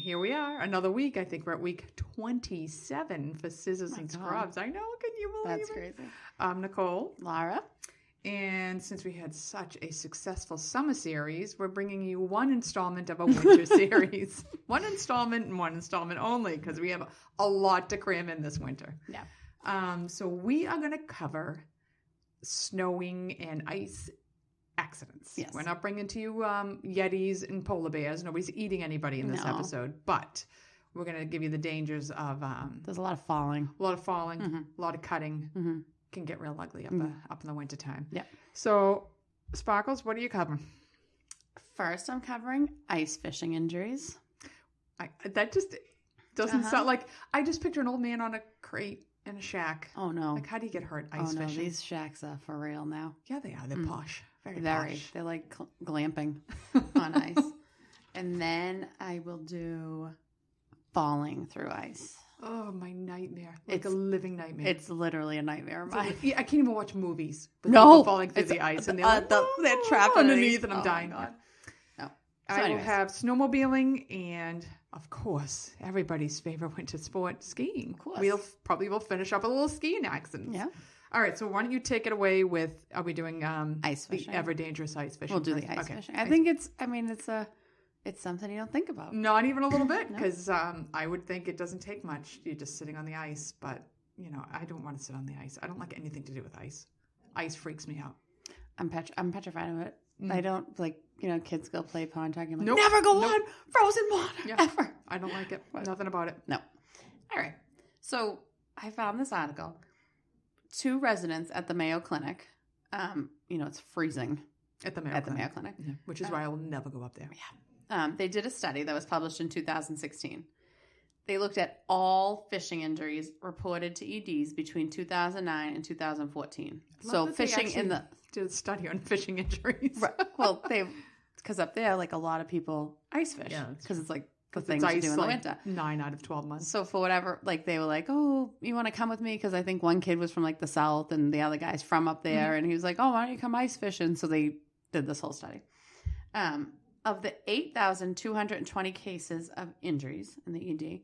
here we are, another week. I think we're at week 27 for Scissors and Scrubs. I know, can you believe That's it? crazy. I'm Nicole. Laura. And since we had such a successful summer series, we're bringing you one installment of a winter series. One installment and one installment only, because we have a lot to cram in this winter. Yeah. So we are going to cover snowing and ice accidents. Yes. We're not bringing to you Yetis and polar bears. Nobody's eating anybody in this episode, but we're going to give you the dangers of... There's a lot of falling. A lot of falling, a lot of cutting. Mm-hmm. Can get real ugly up in the winter time. Yeah. So, Sparkles, what are you covering? First, I'm covering ice fishing injuries. That just doesn't sound like... I just picture an old man on a crate in a shack. Oh, no. Like, how do you get hurt ice fishing? These shacks are for real now. Yeah, they are. They're posh. Very posh. They're like glamping on ice. And then I will do falling through ice. Oh, my nightmare. Like a living nightmare. It's literally a nightmare of mine. I can't even watch movies with people falling through the ice. And they're they're trapped underneath and I'm dying. God. No. So I will have snowmobiling and, of course, everybody's favorite winter sport, skiing. Of course. We'll probably finish up a little skiing accidents. Yeah. All right, so why don't you take it away with, are we doing ice fishing? The ever dangerous ice fishing? We'll do the ice fishing. I think it's something you don't think about. Not even a little bit, because I would think it doesn't take much. You're just sitting on the ice, but, I don't want to sit on the ice. I don't like anything to do with ice. Ice freaks me out. I'm petrified of it. I don't, kids go play pond hockey. I'm like, nope. Never go on frozen water, ever. I don't like it. Nothing about it. No. All right. So I found this article. 2 residents at the Mayo Clinic, it's freezing at the Mayo Clinic. Yeah. Which is why I will never go up there. Yeah. They did a study that was published in 2016. They looked at all fishing injuries reported to EDs between 2009 and 2014. So fishing in the... did a study on fishing injuries. Right. Well, because up there, a lot of people ice fish. Yeah. Because it's the thing to do in the winter. 9 out of 12 months. So for whatever, they were like, oh, you want to come with me? Because I think one kid was from the South and the other guy's from up there. And he was like, oh, why don't you come ice fishing? So they did this whole study. Of the 8,220 cases of injuries in the ED,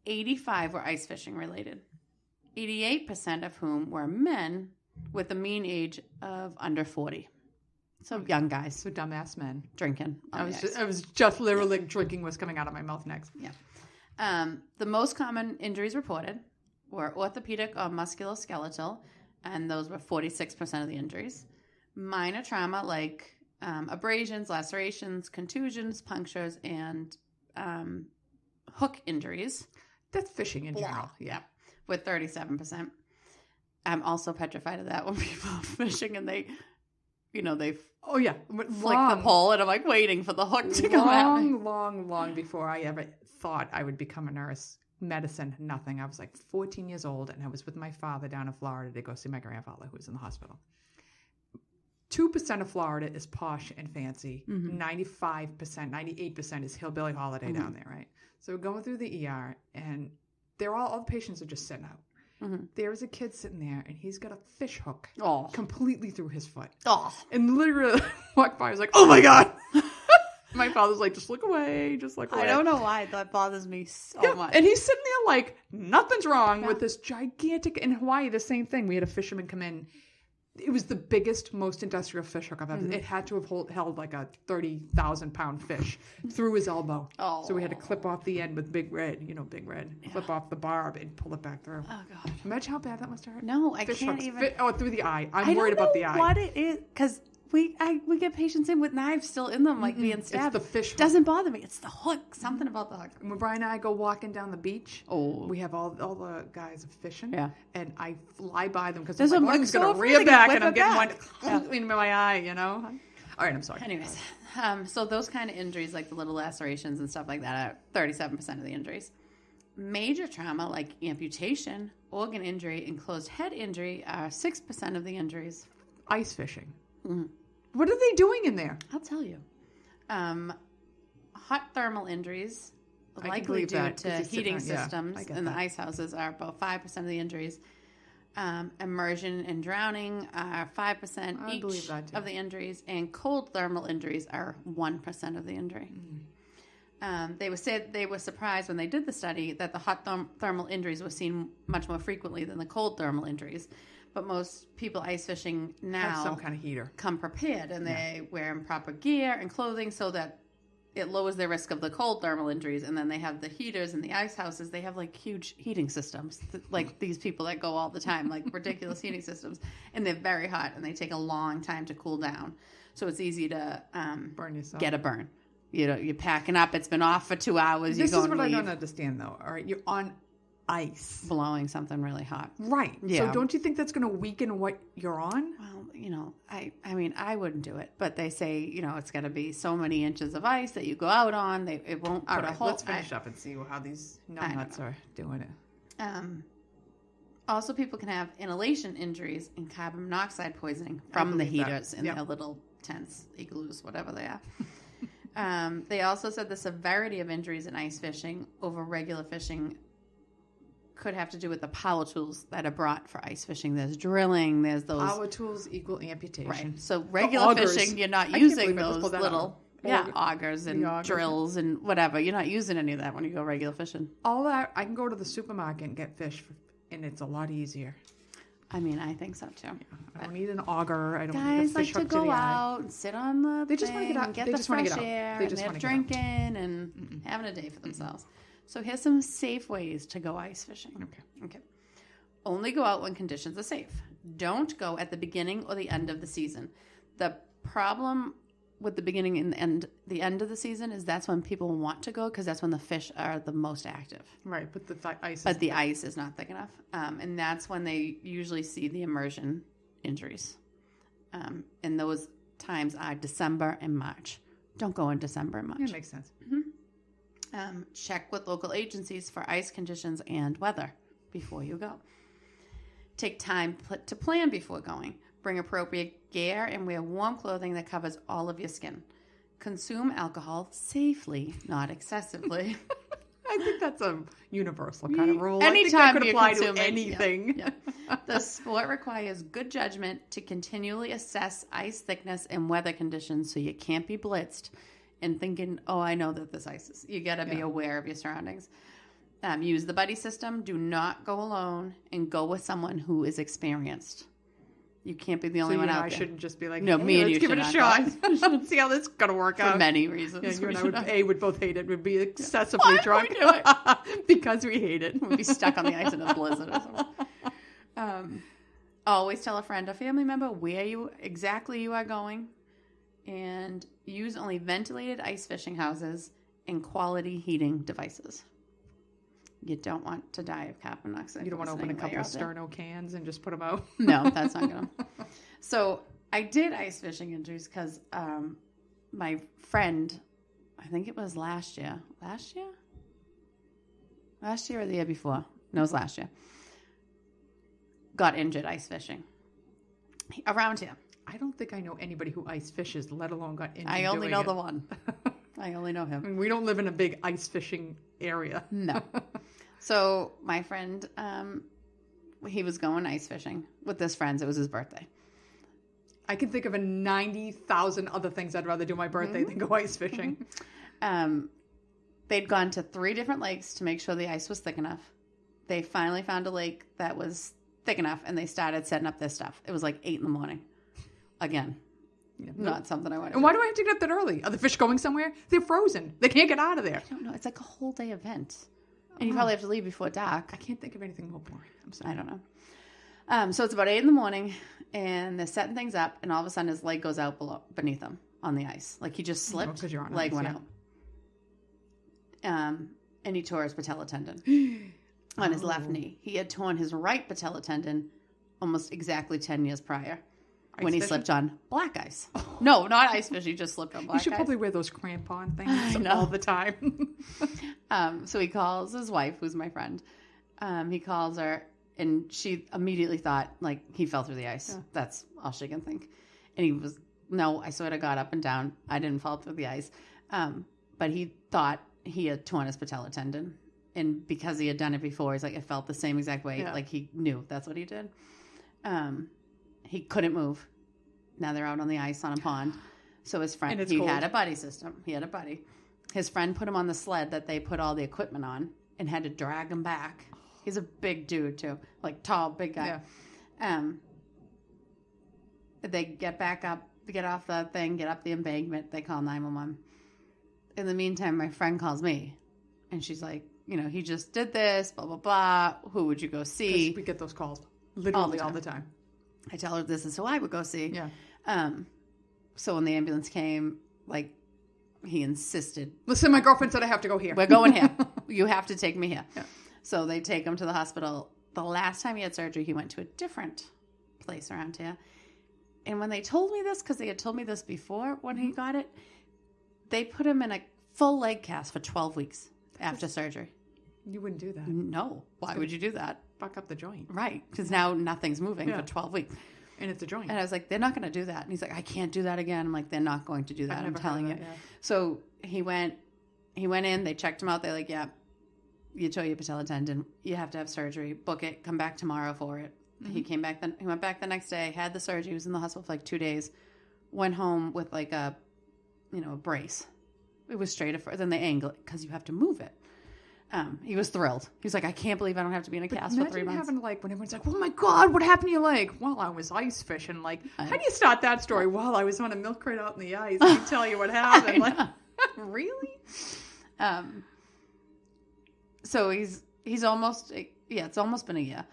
85 were ice fishing related. 88% of whom were men with a mean age of under 40. So young guys. So dumbass men. Drinking. I was just literally drinking was coming out of my mouth next. Yeah. The most common injuries reported were orthopedic or musculoskeletal, and those were 46% of the injuries. Minor trauma like abrasions, lacerations, contusions, punctures, and hook injuries. That's fishing in general. Yeah. With 37%. I'm also petrified of that when people are fishing and they flick the pole and I'm waiting for the hook to come at me. Long before I ever thought I would become a nurse. Medicine, nothing. I was 14 years old and I was with my father down in Florida to go see my grandfather who was in the hospital. 2% of Florida is posh and fancy. 95%, 98% is hillbilly holiday down there, right? So we're going through the ER and all the patients are just sitting out. There's a kid sitting there, and he's got a fish hook completely through his foot. And literally walked by, I was like, oh my God. My father's like, just look away, just look away. I don't know why that bothers me so much. And he's sitting there nothing's wrong with this gigantic, in Hawaii, the same thing. We had a fisherman come in. It was the biggest, most industrial fish hook I've ever. It had to have held a 30,000-pound fish through his elbow. So we had to clip off the end with Big Red, Big Red. Yeah. Clip off the barb and pull it back through. Oh God! Imagine how bad that must hurt. No, I can't even. Through the eye. I'm worried about the eye. What it is? Because we get patients in with knives still in them, being stabbed. It's the fish hook. Doesn't bother me. It's the hook. Something about the hook. When Brian and I go walking down the beach, we have all the guys fishing. Yeah. And I fly by them because one's going to rear back and I'm getting one in my eye, All right, I'm sorry. Anyways, so those kind of injuries, like the little lacerations and stuff like that, are 37% of the injuries. Major trauma, like amputation, organ injury, and closed head injury, are 6% of the injuries. Ice fishing. What are they doing in there? I'll tell you. Hot thermal injuries, likely due to heating systems in the ice houses, are about 5% of the injuries. Immersion and drowning are 5% each of the injuries, and cold thermal injuries are 1% of the injury. They were surprised when they did the study that the hot thermal injuries were seen much more frequently than the cold thermal injuries. But most people ice fishing now have some kind of heater. Come prepared, and they wear proper gear and clothing so that it lowers their risk of the cold thermal injuries. And then they have the heaters and the ice houses. They have like huge heating systems, like these people that go all the time, like ridiculous heating systems. And they're very hot, and they take a long time to cool down. So it's easy to burn yourself. Get a burn. You know, you're packing up. It's been off for 2 hours. This is what I don't understand, though. All right, you're on ice, blowing something really hot. Right. Yeah. So don't you think that's going to weaken what you're on? Well, you know, I mean, I wouldn't do it, but they say, you know, it's got to be so many inches of ice that you go out on. It won't put a hole. Let's finish up and see how these nuts are doing it. Also, people can have inhalation injuries and carbon monoxide poisoning from the heaters in their little tents, igloos, whatever they are. They also said the severity of injuries in ice fishing over regular fishing could have to do with the power tools that are brought for ice fishing. There's drilling, there's those... Power tools equal amputation. Right. So regular fishing, you're not using those little... augers and drills and whatever. You're not using any of that when you go regular fishing. All that, I can go to the supermarket and get fish, and it's a lot easier. I mean, I think so too. Yeah, I don't need an auger. I don't need a guys fish like to go out and sit on the They just want to get out. and get They the just want to fresh get out. air, They and just they're want to get out. drinking and having a day for themselves. So here's some safe ways to go ice fishing. Okay. Only go out when conditions are safe. Don't go at the beginning or the end of the season. The problem with the beginning and the end of the season is that's when people want to go because that's when the fish are the most active. Right, but the ice. But the ice is not thick enough, and that's when they usually see the immersion injuries. And those times are December and March. Don't go in December and March. That makes sense. Check with local agencies for ice conditions and weather before you go. Take time to plan before going. Bring appropriate gear and wear warm clothing that covers all of your skin. Consume alcohol safely, not excessively. I think that's a universal kind of rule. Anytime I think that could apply to anything. Yeah. The sport requires good judgment to continually assess ice thickness and weather conditions so you can't be blitzed and thinking, oh, I know that this ice is. You got to be aware of your surroundings. Use the buddy system. Do not go alone and go with someone who is experienced. You can't be the only one out there. I shouldn't just be like, no, hey, me and let's you give it a shot. See how this is going to work out. For many reasons. Yeah, you and I would both hate it. We'd be excessively drunk because we hate it. We'd be stuck on the ice in a blizzard or something. Always tell a friend or family member where you are going, and use only ventilated ice fishing houses and quality heating devices. You don't want to die of carbon monoxide. You don't want to open a couple of Sterno cans and just put them out. No, that's not going to. So I did ice fishing injuries because my friend, I think it was last year or the year before. No, it was last year. Got injured ice fishing around here. I don't think I know anybody who ice fishes, let alone got injured. I only know the one. I only know him. I mean, we don't live in a big ice fishing area. No. So my friend, he was going ice fishing with his friends. It was his birthday. I can think of 90,000 other things I'd rather do my birthday than go ice fishing. They'd gone to 3 different lakes to make sure the ice was thick enough. They finally found a lake that was thick enough, and they started setting up their stuff. It was like 8 a.m. Again. Yeah, not something I want to do. And why do I have to get up that early? Are the fish going somewhere? They're frozen. They can't get out of there. I don't know. It's like a whole day event. And you probably have to leave before dark. I can't think of anything more boring. I'm sorry. I don't know. So it's about 8 a.m, and they're setting things up, and all of a sudden his leg goes out beneath him on the ice. Like he just slipped. Because you're on leg ice, went out. And he tore his patella tendon on his left knee. He had torn his right patella tendon almost exactly 10 years prior. When he slipped on black ice. Oh. No, not ice fish. He just slipped on black ice. You should probably wear those crampon things all the time. So he calls his wife, who's my friend. He calls her, and she immediately thought, like, he fell through the ice. Yeah. That's all she can think. And he was, no, I sort of got up and down. I didn't fall through the ice. But he thought he had torn his patella tendon. And because he had done it before, he's like, it felt the same exact way. Yeah. Like, he knew that's what he did. He couldn't move. Now they're out on the ice on a pond. So his friend, he had a buddy system. He had a buddy. His friend put him on the sled that they put all the equipment on and had to drag him back. He's a big dude too, like tall, big guy. Yeah. They get back up, get off the thing, get up the embankment. They call 911. In the meantime, my friend calls me, and she's like, he just did this, blah, blah, blah. Who would you go see? We get those calls literally all the time. I tell her this is who I would go see. Yeah. So when the ambulance came, he insisted. Listen, my girlfriend said I have to go here. We're going here. You have to take me here. Yeah. So they take him to the hospital. The last time he had surgery, he went to a different place around here. And when they told me this, because they had told me this before when he got it, they put him in a full leg cast for 12 weeks after surgery. You wouldn't do that. No. Why would you do that? Fuck up the joint. Right. Because now nothing's moving for 12 weeks. And it's a joint. And I was like, they're not going to do that. And he's like, I can't do that again. I'm like, they're not going to do that. I'm telling you. Yeah. So he went in, they checked him out. They're like, yeah, you tore your patella tendon. You have to have surgery. Book it. Come back tomorrow for it. Mm-hmm. He went back the next day, had the surgery. He was in the hospital for 2 days. Went home with a brace. It was straight at first. Then they angle it because you have to move it. He was thrilled. He was like, I can't believe I don't have to be in a cast for 3 months. Having when everyone's like, oh my God, what happened to your leg? Well, I was ice fishing. How do you start that story? Well, I was on a milk crate out in the ice. Let me tell you what happened. Really? So he's almost, it's almost been a year.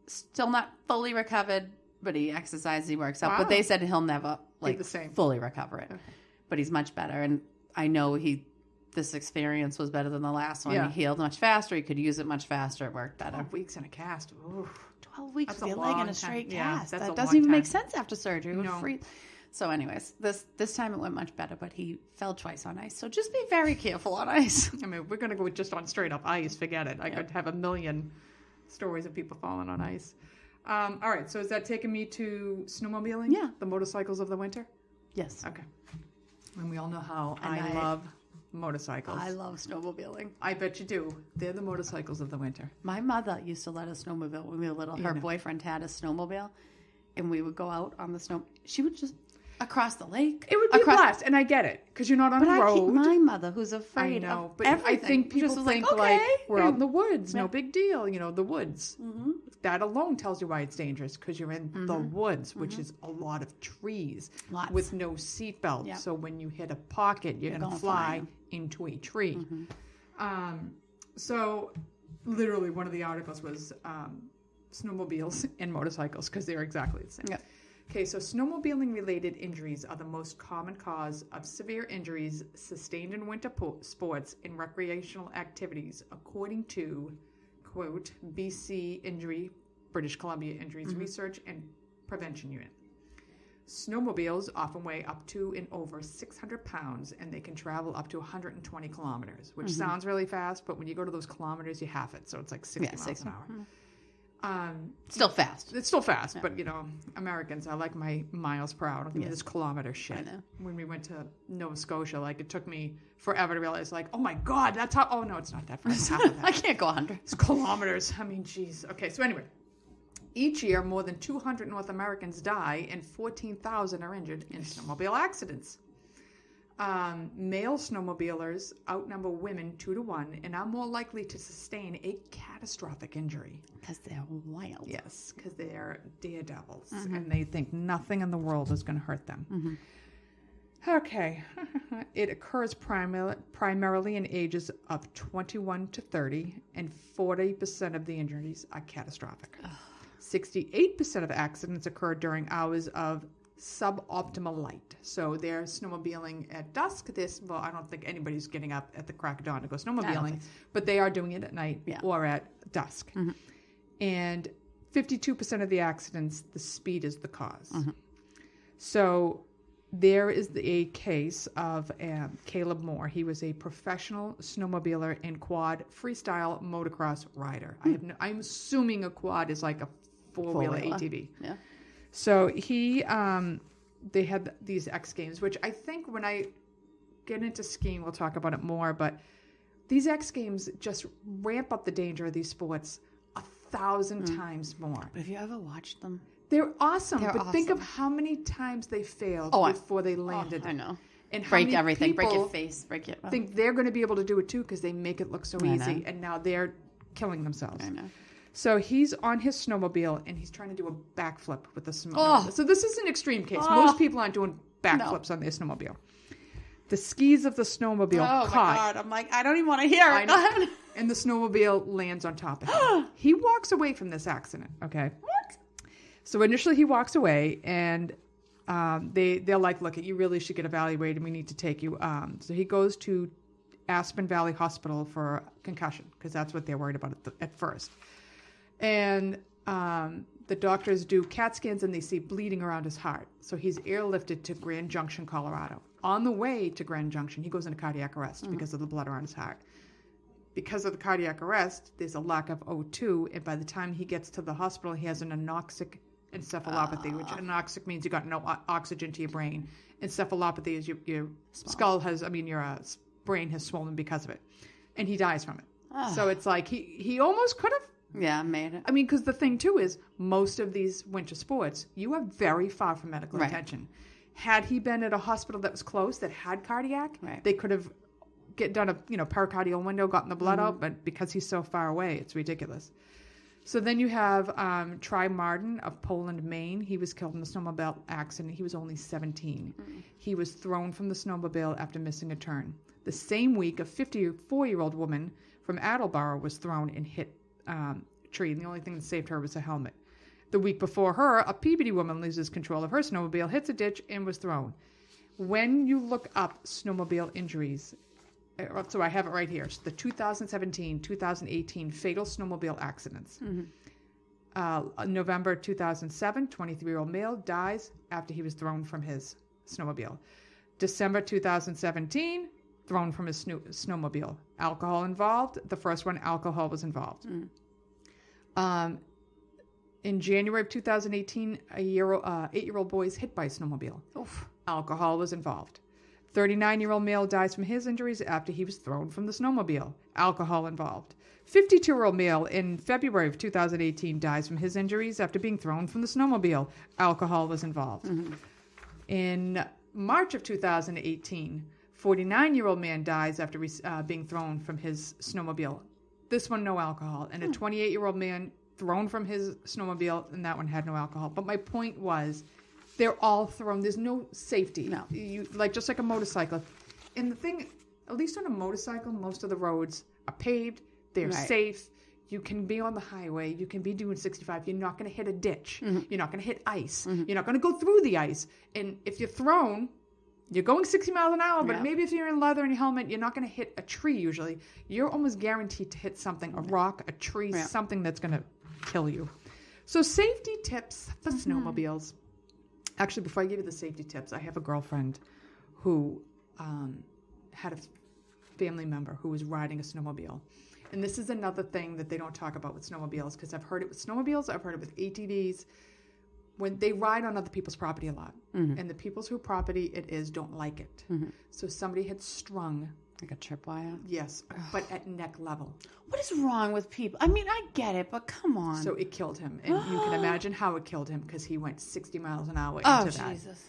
Still not fully recovered, but he exercises, he works out. Wow. But they said he'll never fully recover it. Okay. But he's much better. And I know this experience was better than the last one. Yeah. He healed much faster. He could use it much faster. It worked better. 12 weeks in a cast. Ooh. 12 weeks with your leg in a straight cast. That doesn't even make sense after surgery. No. So anyways, this time it went much better, but he fell twice on ice. So just be very careful on ice. I mean, we're going to go just on straight up ice. Forget it. I could have a million stories of people falling on ice. All right. So is that taking me to snowmobiling? Yeah. The motorcycles of the winter? Yes. Okay. And we all know how I love motorcycles. I love snowmobiling. I bet you do. They're the motorcycles of the winter. My mother used to let us snowmobile when we were little. Her boyfriend had a snowmobile, and we would go out on the snow. She would just across the lake. It would be a blast, and I get it because you're not on the road. My mother, who's afraid of everything. I think people think we're out in the woods. No big deal. The woods. Mm-hmm. That alone tells you why it's dangerous because you're in the woods, which is a lot of trees with no seatbelt. Yep. So when you hit a pocket, you're going to fly into a tree. Mm-hmm. So literally one of the articles was snowmobiles and motorcycles because they're exactly the same. Yep. Okay, so snowmobiling-related injuries are the most common cause of severe injuries sustained in winter sports and recreational activities, according to, quote, BC British Columbia Injuries Research and Prevention Unit. Snowmobiles often weigh up to and over 600 pounds, and they can travel up to 120 kilometers, which sounds really fast, but when you go to those kilometers, you half it, so it's like 60 miles an hour. Mm-hmm. Still fast. It's still fast, but Americans, I like my miles per hour. Don't give me this kilometer shit. I know. When we went to Nova Scotia, it took me forever to realize, oh my God, that's how. Oh no, it's not that fast. Half of that. I can't go 100. It's kilometers. I mean, geez. Okay, so anyway, each year more than 200 North Americans die, and 14,000 are injured in snowmobile accidents. Male snowmobilers outnumber women 2-1 and are more likely to sustain a catastrophic injury. Because they're wild. Yes, because they're daredevils and they think nothing in the world is going to hurt them. Mm-hmm. Okay. It occurs primarily in ages of 21 to 30, and 40% of the injuries are catastrophic. 68% of accidents occur during hours of suboptimal light. So they're snowmobiling at dusk. I don't think anybody's getting up at the crack of dawn to go snowmobiling, but they are doing it at night or at dusk. Mm-hmm. And 52% of the accidents, the speed is the cause. Mm-hmm. So there is a case of Caleb Moore. He was a professional snowmobiler and quad freestyle motocross rider. I'm assuming a quad is like a four-wheeler ATV. Yeah. So they had these X Games, which I think when I get into skiing, we'll talk about it more, but these X Games just ramp up the danger of these sports 1,000 times more. But have you ever watched them? They're awesome, but think of how many times they failed before they landed. I know. And how break many everything, break your people face, break your... think they're going to be able to do it too because they make it look so easy, and now they're killing themselves. I know. So he's on his snowmobile and he's trying to do a backflip with the snowmobile. So this is an extreme case. Most people aren't doing backflips on their snowmobile. The skis of the snowmobile caught. Oh my God! I'm like, I don't even want to hear it. Go ahead. And the snowmobile lands on top of him. He walks away from this accident. Okay. What? So initially he walks away, and they're like, "Look, you really should get evaluated. We need to take you." So he goes to Aspen Valley Hospital for concussion because that's what they're worried about at first. And the doctors do CAT scans and they see bleeding around his heart. So he's airlifted to Grand Junction, Colorado. On the way to Grand Junction, he goes into cardiac arrest because of the blood around his heart. Because of the cardiac arrest, there's a lack of O2, and by the time he gets to the hospital, he has an anoxic encephalopathy, which anoxic means you got no oxygen to your brain. Encephalopathy is your skull has, your brain has swollen because of it. And he dies from it. So it's like he almost could have. Yeah, made it. Because the thing too is most of these winter sports, you are very far from medical attention. Had he been at a hospital that was close that had cardiac, they could have done a pericardial window, gotten the blood out, but because he's so far away, it's ridiculous. So then you have Tri Martin of Poland, Maine. He was killed in a snowmobile accident. He was only 17. He was thrown from the snowmobile after missing a turn. The same week, a 54-year-old woman from Attleboro was thrown and hit tree, and the only thing that saved her was a helmet. The week before her, a Peabody woman loses control of her snowmobile, hits a ditch, and was thrown. When you look up snowmobile injuries, so I have it right here, it's the 2017-2018 fatal snowmobile accidents. November 2007, 23-year-old male dies after he was thrown from his snowmobile. December 2017, thrown from his snowmobile. Alcohol involved. The first one, alcohol was involved. In January of 2018, a 8-year-old boy is hit by a snowmobile. Oof. Alcohol was involved. 39-year-old male dies from his injuries after he was thrown from the snowmobile. Alcohol involved. 52-year-old male in February of 2018 dies from his injuries after being thrown from the snowmobile. Alcohol was involved. In March of 2018, 49-year-old man dies after being thrown from his snowmobile. This one, no alcohol. And a 28-year-old man thrown from his snowmobile, and that one had no alcohol. But my point was, they're all thrown. There's no safety. No. Just like a motorcycle. And the thing, at least on a motorcycle, most of the roads are paved. They're safe. You can be on the highway. You can be doing 65. You're not going to hit a ditch. You're not going to hit ice. You're not going to go through the ice. And if you're thrown, you're going 60 miles an hour, but maybe if you're in leather and your helmet, you're not going to hit a tree usually. You're almost guaranteed to hit something, a rock, a tree, something that's going to kill you. So safety tips for snowmobiles. Actually, before I give you the safety tips, I have a girlfriend who had a family member who was riding a snowmobile. And this is another thing that they don't talk about with snowmobiles, because I've heard it with snowmobiles, I've heard it with ATVs. When they ride on other people's property a lot, and the people's whose property it is don't like it. So somebody had strung like a tripwire. Yes, but at neck level. What is wrong with people? I mean, I get it, but come on. So it killed him, and you can imagine how it killed him because he went 60 miles an hour into that. Oh, Jesus!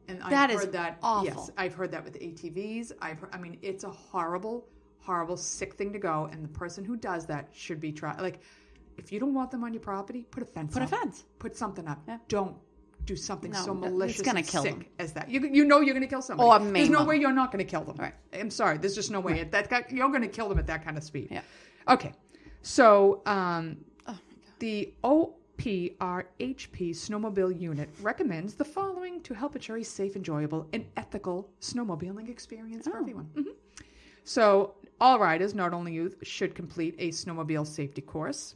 And I've heard that. Awful. Yes, I've heard that with ATVs. It's a horrible, horrible, sick thing to go, and the person who does that should be tried. Like, if you don't want them on your property, put a fence up. Put something up. Yeah. Don't do something so malicious and sick them. As that. You know you're going to kill somebody. Or There's no way you're not going to kill them. Right. I'm sorry. There's just no way. Right. You're going to kill them at that kind of speed. Yeah. Okay. So the OPRHP Snowmobile Unit recommends the following to help ensure a safe, enjoyable, and ethical snowmobiling experience for everyone. So all riders, not only youth, should complete a snowmobile safety course.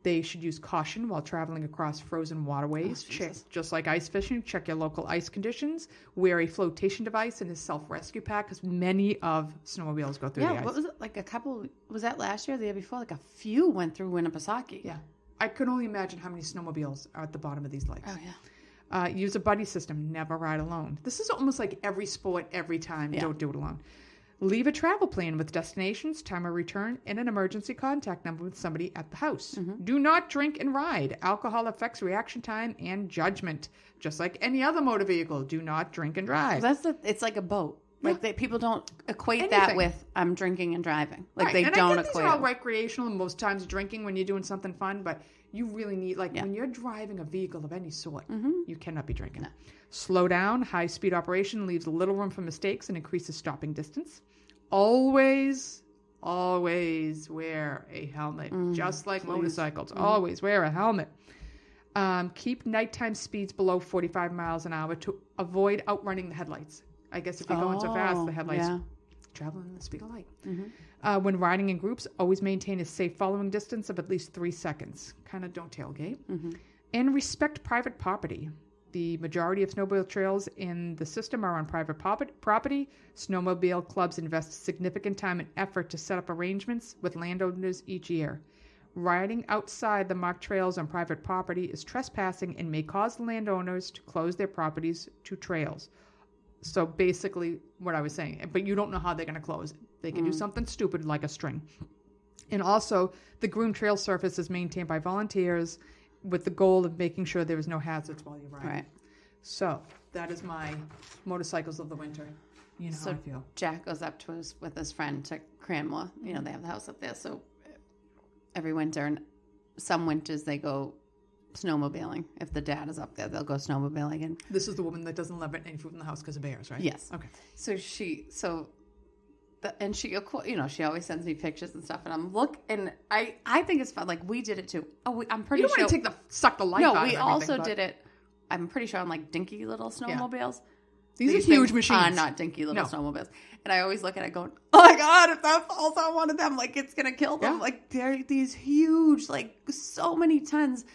They should use caution while traveling across frozen waterways. Just like ice fishing, check your local ice conditions. Wear a flotation device and a self-rescue pack, because many of snowmobiles go through the ice. What was it? Like a couple, was that last year or the year before? Like a few went through Winnipesaukee. Yeah. I could only imagine how many snowmobiles are at the bottom of these lakes. Oh, yeah. Use a buddy system. Never ride alone. This is almost like every sport, every time. Yeah. Don't do it alone. Leave a travel plan with destinations, time of return, and an emergency contact number with somebody at the house. Do not drink and ride. Alcohol affects reaction time and judgment. Just like any other motor vehicle, do not drink and drive. It's like a boat. Like people don't equate Anything. that with I'm drinking and driving. Like they and don't I get equate. these are all it. recreational, and most times drinking when you're doing something fun, but you really need, like when you're driving a vehicle of any sort, you cannot be drinking. No. Slow down. High speed operation leaves little room for mistakes and increases stopping distance. Always wear a helmet, just like motorcycles. Always wear a helmet. Keep nighttime speeds below 45 miles an hour to avoid outrunning the headlights. I guess if you're going so fast, the headlights traveling the speed of light. When riding in groups, always maintain a safe following distance of at least 3 seconds. Kind of don't tailgate. And respect private property. The majority of snowmobile trails in the system are on private property. Snowmobile clubs invest significant time and effort to set up arrangements with landowners each year. Riding outside the marked trails on private property is trespassing and may cause landowners to close their properties to trails. So basically what I was saying, but you don't know how they're going to close it. They can do something stupid like a string. And also, the groomed trail surface is maintained by volunteers with the goal of making sure there is no hazards while you're riding. Right. So that is my motorcycles of the winter. You know how I feel. Jack goes up with his friend to Cranmore. You know, they have the house up there. So every winter, and some winters they go snowmobiling. If the dad is up there, they'll go snowmobiling. And this is the woman that doesn't let any food in the house because of bears, right? Yes. Okay. So she always sends me pictures and stuff, and I think it's fun. Like we did it too. I'm pretty sure. You don't sure. want to suck the life out of everything. No, we also did it. I'm pretty sure on like dinky little snowmobiles. These are huge machines. Are not dinky little snowmobiles. And I always look at it going, oh my God, if that falls on one of them, like it's going to kill them. Yeah. Like they're these huge, like so many tons.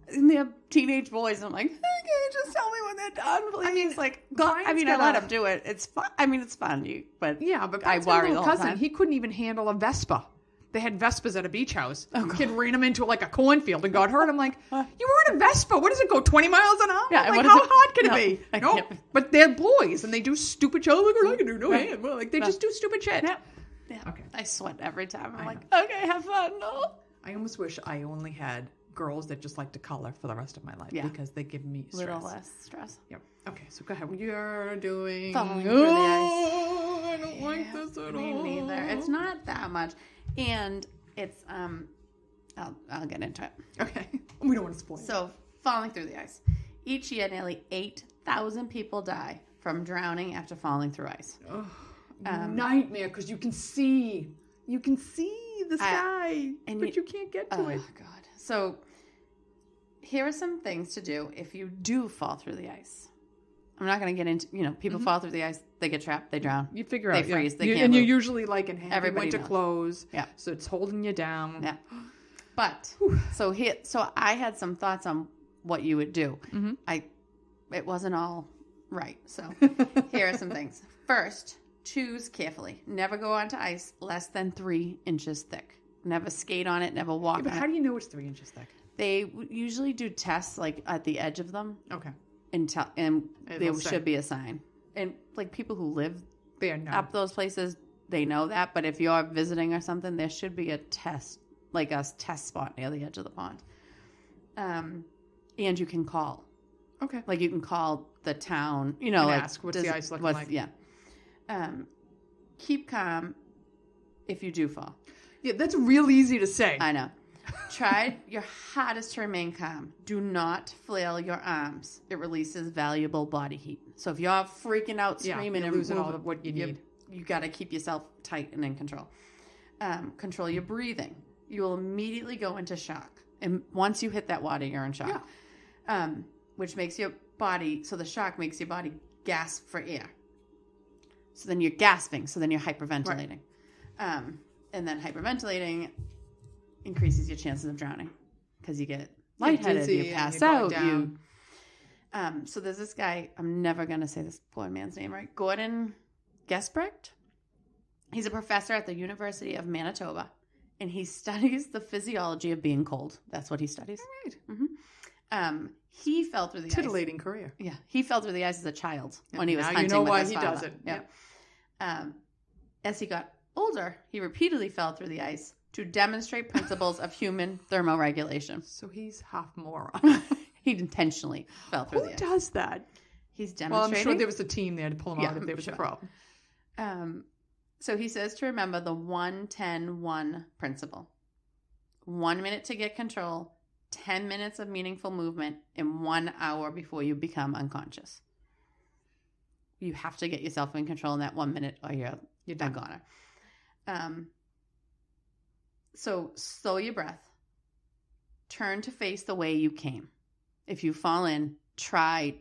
And they have teenage boys. I'm like, okay, just tell me when they're done, please. I mean, it's like, I let them do it. It's fun. I mean, it's fun. But I worry the whole time. He couldn't even handle a Vespa. They had Vespas at a beach house. Kid ran him into like a cornfield and got hurt. I'm like, you were in a Vespa. What does it go, 20 miles an hour? Yeah, like, how hard can it be? No, but they're boys and they do stupid shit. Look what I can do. No hand. Well, like they just do stupid shit. Yeah. Okay. I sweat every time. I'm like, okay, have fun. No. I almost wish I only had girls that just like to color for the rest of my life because they give me stress. Little less stress. Yep. Okay, so go ahead. You're doing falling through the ice. I don't like this at all. Me neither. It's not that much, and it's I'll get into it. Okay. We don't want to spoil. So falling through the ice. Each year, nearly 8,000 people die from drowning after falling through ice. Nightmare, because you can see the sky, but you can't get to it. Oh God. So here are some things to do if you do fall through the ice. I'm not going to get into, people fall through the ice, they get trapped, they drown. You figure out. They freeze, they can't and move. you're usually like in heavy winter clothes. Yeah. So it's holding you down. Yeah. But, so I had some thoughts on what you would do. It wasn't all right. So here are some things. First, choose carefully. Never go onto ice less than 3 inches thick. Never skate on it, never walk on it. But how do you know it's 3 inches thick? They usually do tests like at the edge of them. Okay. And there should be a sign. And like people who live up those places, they know that. But if you're visiting or something, there should be a test, like a test spot near the edge of the pond. And you can call. Okay. Like you can call the town, and like ask what's the ice looking like. Yeah. Keep calm if you do fall. Yeah, that's real easy to say. I know. Try your hardest to remain calm. Do not flail your arms. It releases valuable body heat. So if you're freaking out, screaming, and losing all of what you need, you got to keep yourself tight and in control. Control your breathing. You will immediately go into shock, and once you hit that water, you're in shock. Yeah. Which makes your body. So the shock makes your body gasp for air. So then you're gasping. So then you're hyperventilating. Right. And then hyperventilating increases your chances of drowning because you get lightheaded, you pass out. So there's this guy, I'm never going to say this poor man's name right, Gordon Gesprecht. He's a professor at the University of Manitoba, and he studies the physiology of being cold. That's what he studies. All right. Mm-hmm. He fell through the Titillating career. Yeah. He fell through the ice as a child when he was hunting with his father. You know why he does it. Yeah. As he got older, he repeatedly fell through the ice to demonstrate principles of human thermoregulation. So he's half moron. He intentionally fell through the ice. Who does that? He's demonstrating. Well, I'm sure there was a team there to pull him out if there was a problem. So he says to remember the 1-10-1 principle. 1 minute to get control, 10 minutes of meaningful movement, and 1 hour before you become unconscious. You have to get yourself in control in that 1 minute or you're a goner. So slow your breath. Turn to face the way you came. If you fall in, try,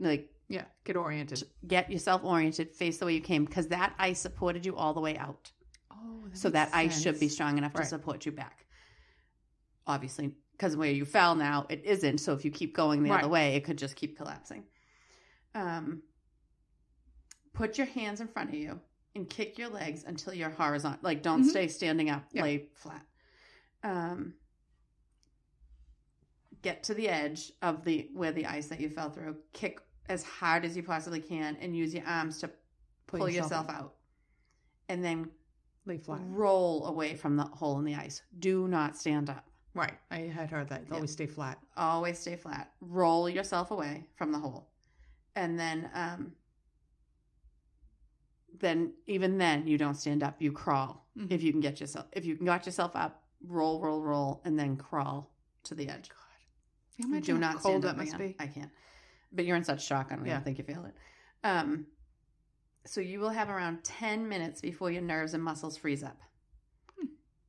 get oriented. Get yourself oriented, face the way you came, because that ice supported you all the way out. Oh, so that ice should be strong enough to support you back. Obviously, because where you fell now, it isn't. So if you keep going the other way, it could just keep collapsing. Put your hands in front of you and kick your legs until you're horizontal. Like, don't stay standing up, lay flat. Get to the edge of where the ice that you fell through. Kick as hard as you possibly can and use your arms to pull yourself out. And then lay flat. Roll away from the hole in the ice. Do not stand up. Right. I had heard that. Always stay flat. Always stay flat. Roll yourself away from the hole. And then even then you don't stand up. You crawl. Mm-hmm. If you can get yourself up, roll, and then crawl to the edge. God. Do not how cold stand up that must again. be. I can't. But you're in such shock. I don't even think you feel it. So you will have around 10 minutes before your nerves and muscles freeze up.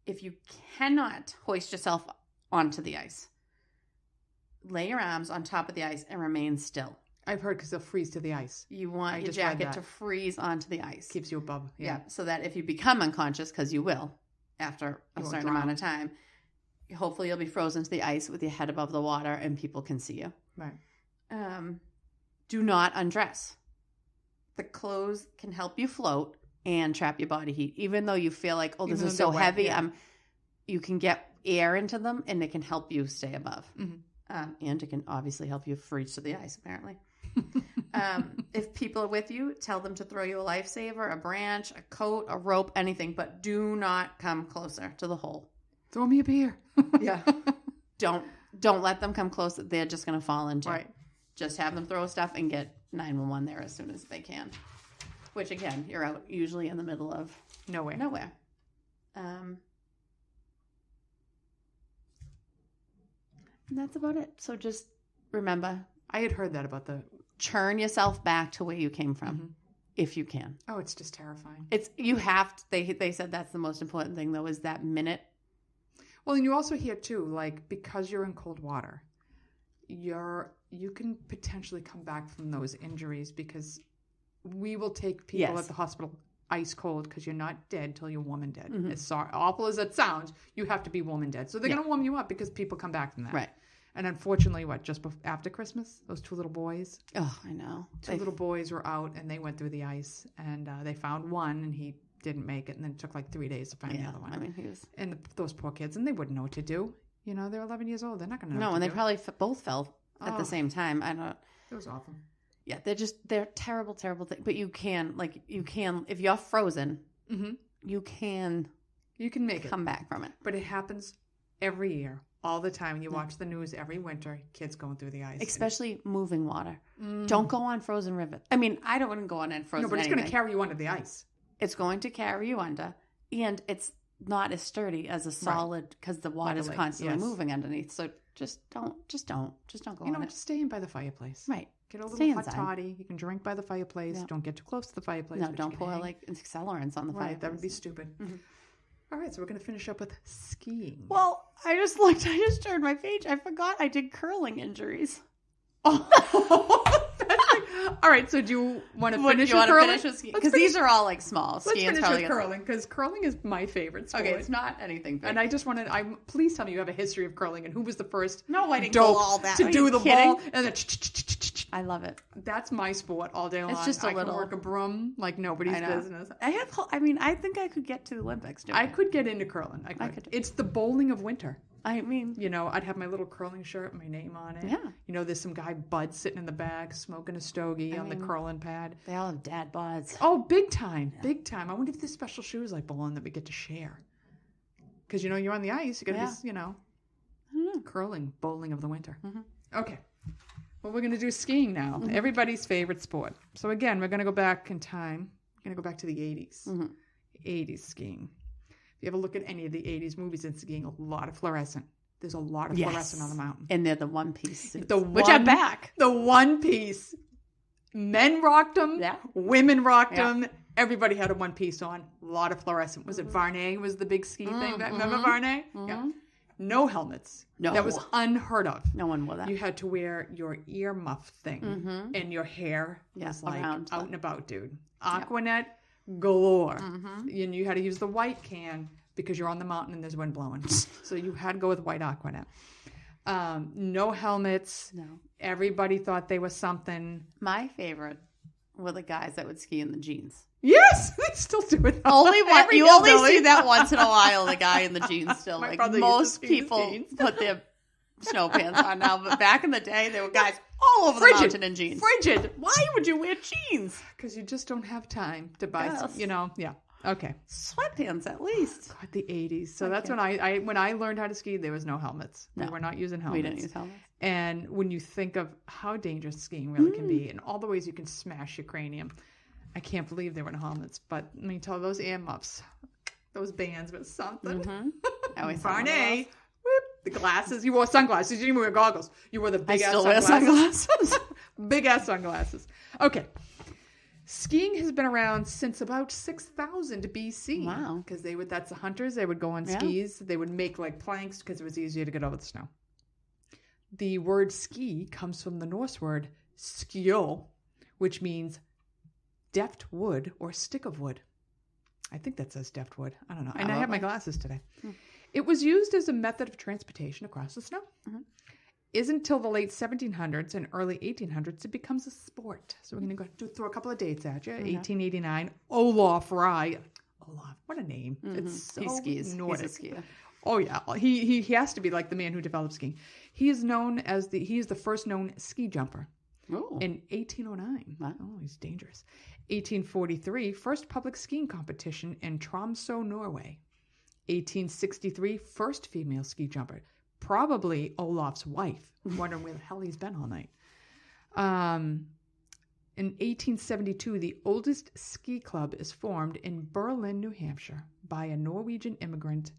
If you cannot hoist yourself onto the ice, lay your arms on top of the ice and remain still. I've heard because they'll freeze to the ice. You want your jacket to freeze onto the ice. Keeps you above. Yeah. So that if you become unconscious, because you will after a certain amount of time, hopefully you'll be frozen to the ice with your head above the water and people can see you. Right. Do not undress. The clothes can help you float and trap your body heat. Even though you feel like, this is so heavy, you can get air into them and it can help you stay above. Mm-hmm. And it can obviously help you freeze to the ice, apparently. If people are with you, tell them to throw you a lifesaver, a branch, a coat, a rope, anything, but do not come closer to the hole. Throw me a beer. Yeah. Don't let them come close. They're just going to fall into. Right. Just have them throw stuff and get 911 there as soon as they can. Which, again, you're out usually in the middle of nowhere. And that's about it. So just remember. I had heard that about churn yourself back to where you came from, if you can. Oh, it's just terrifying. They said that's the most important thing, though, is that minute. Well, and you also hear, too, because you're in cold water, you can potentially come back from those injuries because we will take people at the hospital ice cold because you're not dead till you're warm and dead. Mm-hmm. As awful as it sounds, you have to be warm and dead. So they're going to warm you up because people come back from that. Right. And unfortunately, after Christmas, those two little boys. Oh, I know. Two little boys were out and they went through the ice and they found one and he didn't make it. And then it took 3 days to find the other one. I mean, and those poor kids, and they wouldn't know what to do. They're 11 years old. They're not going to know. No, and they probably both fell at the same time. I don't. It was awful. Yeah, they're terrible, terrible things. But you can, if you're frozen, you can make it. Come back from it. But it happens every year. All the time. You watch the news every winter, kids going through the ice. Especially moving water. Don't go on frozen river. I mean, I don't want to go on frozen No, but it's going to carry you under the ice. It's going to carry you under. And it's not as sturdy as a solid because the water is constantly moving underneath. So just don't go on it. Just stay in by the fireplace. Right. Get a little hot toddy. You can drink by the fireplace. Don't get too close to the fireplace. No, don't pour accelerants on the fireplace. That would be stupid. Mm-hmm. All right, so we're going to finish up with skiing. Well, I just turned my page. I forgot I did curling injuries. Oh, all right, so do you want to finish with curling? Because these are all small. Let's finish with curling, because curling is my favorite sport. Okay, it's not anything big. And I just wanted, please tell me you have a history of curling and who was the first I didn't go all that. To do the ball. And then I love it. That's my sport all day long. It's just I can work a broom like nobody's business. I think I could get to the Olympics. I could get into curling. I could. It's the bowling of winter. I mean, I'd have my little curling shirt, my name on it. Yeah. There's some guy, Bud, sitting in the back, smoking a stogie on the curling pad. They all have dad buds. Oh, big time. Yeah. Big time. I wonder if there's special shoes like bowling that we get to share. Because, you're on the ice. You got to be, curling, bowling of the winter. Mm-hmm. Okay. Well, we're going to do skiing now. Mm-hmm. Everybody's favorite sport. So, again, we're going to go back in time. going to go back to the 80s. 80s skiing. If you ever look at any of the 80s movies in skiing, a lot of fluorescent. There's a lot of fluorescent on the mountain. And they're the one-piece suits, which are back. The one-piece. Men rocked them. Yeah. Women rocked them. Everybody had a one-piece on. A lot of fluorescent. Was it Varney was the big ski thing? Remember Varney? Yeah. No helmets. No. That was unheard of. No one wore that. You had to wear your ear muff thing. And your hair was like out and about, dude. Aquanet galore. And you had to use the white can because you're on the mountain and there's wind blowing. So you had to go with white Aquanet. No helmets. No. Everybody thought they were something. My favorite were the guys that would ski in the jeans. Yes, they still do it. You only see that once in a while, the guy in the jeans still. Like most people put their snow pants on now, but back in the day, there were guys all over the mountain in jeans. Frigid. Why would you wear jeans? Because you just don't have time to buy, Okay. Sweatpants at least. God, the 80s. So that's when I learned how to ski, there was no helmets. No. We were not using helmets. We didn't use helmets. And when you think of how dangerous skiing really can be and all the ways you can smash your cranium, I can't believe there were no helmets. But let me tell you, those ear muffs, those bands were something. Barney. The glasses. You wore sunglasses. You didn't wear goggles. You wore the big-ass sunglasses. Big-ass sunglasses. Okay. Skiing has been around since about 6000 BC. Wow. Because that's the hunters. They would go on skis. They would make like planks because it was easier to get over the snow. The word ski comes from the Norse word skjo, which means deft wood or stick of wood. I think that says deft wood. I don't know. And I have my glasses today. It was used as a method of transportation across the snow. Isn't until the late 1700s and early 1800s it becomes a sport. So we're going to go throw a couple of dates at you. 1889, Olaf Rye. Olaf, what a name. It's so he skis. Nordic. He's a skier. Oh yeah, he has to be like the man who developed skiing. He is the first known ski jumper. Oh. In 1809. Wow. Oh, he's dangerous. 1843, first public skiing competition in Tromsø, Norway. 1863, first female ski jumper. Probably Olaf's wife. I'm wondering where the hell he's been all night. In 1872, the oldest ski club is formed in Berlin, New Hampshire, by a Norwegian immigrant,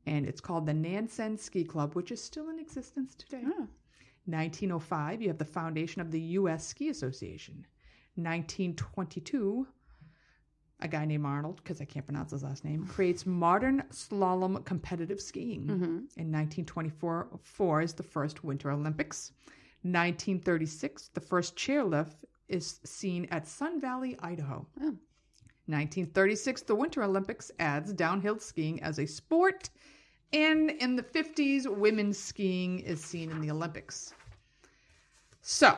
and it's called the Nansen Ski Club, which is still in existence today. 1905, you have the foundation of the U.S. Ski Association. 1922, a guy named Arnold, because I can't pronounce his last name, creates modern slalom competitive skiing. In 1924 is the first Winter Olympics. 1936, the first chairlift is seen at Sun Valley, Idaho. 1936, the Winter Olympics adds downhill skiing as a sport. And in the 50s, women's skiing is seen in the Olympics. So,